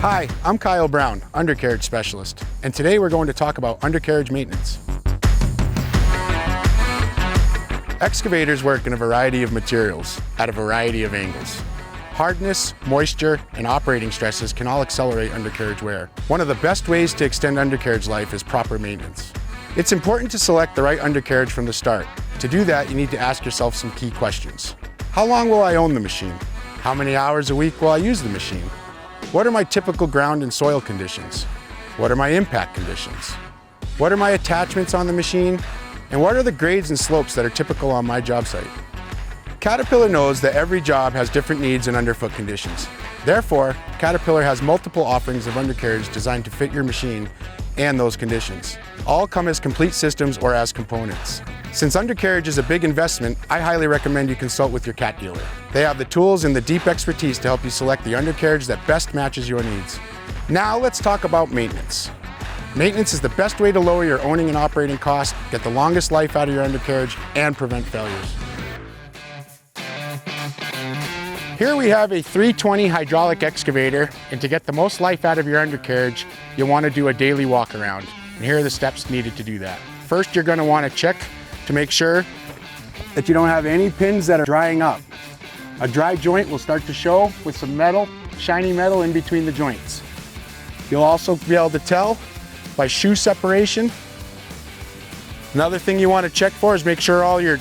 Hi, I'm Kyle Brown, undercarriage specialist, and today we're going to talk about undercarriage maintenance. Excavators work in a variety of materials at a variety of angles. Hardness, moisture, and operating stresses can all accelerate undercarriage wear. One of the best ways to extend undercarriage life is proper maintenance. It's important to select the right undercarriage from the start. To do that, you need to ask yourself some key questions. How long will I own the machine? How many hours a week will I use the machine? What are my typical ground and soil conditions? What are my impact conditions? What are my attachments on the machine? And what are the grades and slopes that are typical on my job site? Caterpillar knows that every job has different needs and underfoot conditions. Therefore, Caterpillar has multiple offerings of undercarriage designed to fit your machine and those conditions. All come as complete systems or as components. Since undercarriage is a big investment, I highly recommend you consult with your Cat dealer. They have the tools and the deep expertise to help you select the undercarriage that best matches your needs. Now let's talk about maintenance. Maintenance is the best way to lower your owning and operating costs, get the longest life out of your undercarriage, and prevent failures. Here we have a 320 hydraulic excavator, and to get the most life out of your undercarriage, you'll want to do a daily walk around. And here are the steps needed to do that. First, you're going to want to check to make sure that you don't have any pins that are drying up. A dry joint will start to show with some metal, shiny metal in between the joints. You'll also be able to tell by shoe separation. Another thing you want to check for is make sure all your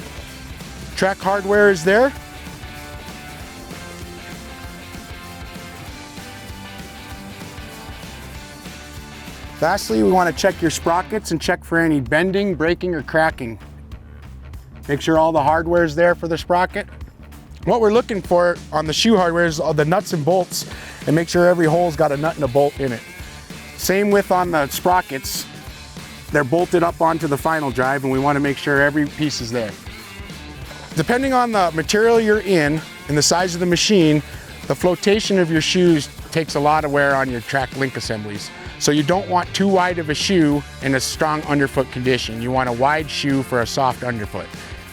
track hardware is there. Lastly, we want to check your sprockets and check for any bending, breaking, or cracking. Make sure all the hardware is there for the sprocket. What we're looking for on the shoe hardware is all the nuts and bolts, and make sure every hole's got a nut and a bolt in it. Same with on the sprockets. They're bolted up onto the final drive, and we want to make sure every piece is there. Depending on the material you're in and the size of the machine, the flotation of your shoes takes a lot of wear on your track link assemblies. So you don't want too wide of a shoe in a strong underfoot condition. You want a wide shoe for a soft underfoot.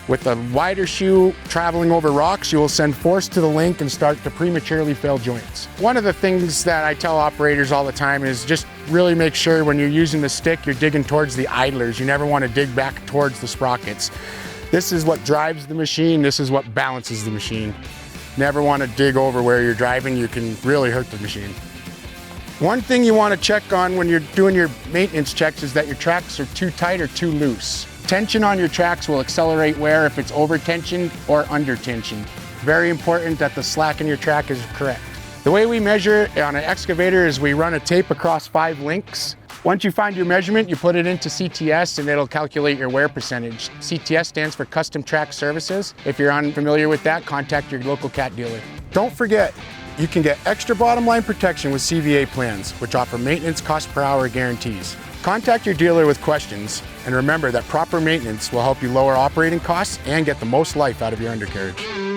With a wider shoe traveling over rocks, you will send force to the link and start to prematurely fail joints. One of the things that I tell operators all the time is just really make sure when you're using the stick, you're digging towards the idlers. You never want to dig back towards the sprockets. This is what drives the machine. This is what balances the machine. Never want to dig over where you're driving. You can really hurt the machine. One thing you want to check on when you're doing your maintenance checks is that your tracks are too tight or too loose. Tension on your tracks will accelerate wear if it's over tensioned or under tensioned. Very important that the slack in your track is correct. The way we measure it on an excavator is we run a tape across 5 links. Once you find your measurement, you put it into CTS and it'll calculate your wear percentage. CTS stands for Custom Track Services. If you're unfamiliar with that, contact your local Cat dealer. Don't forget, you can get extra bottom line protection with CVA plans, which offer maintenance cost per hour guarantees. Contact your dealer with questions, and remember that proper maintenance will help you lower operating costs and get the most life out of your undercarriage.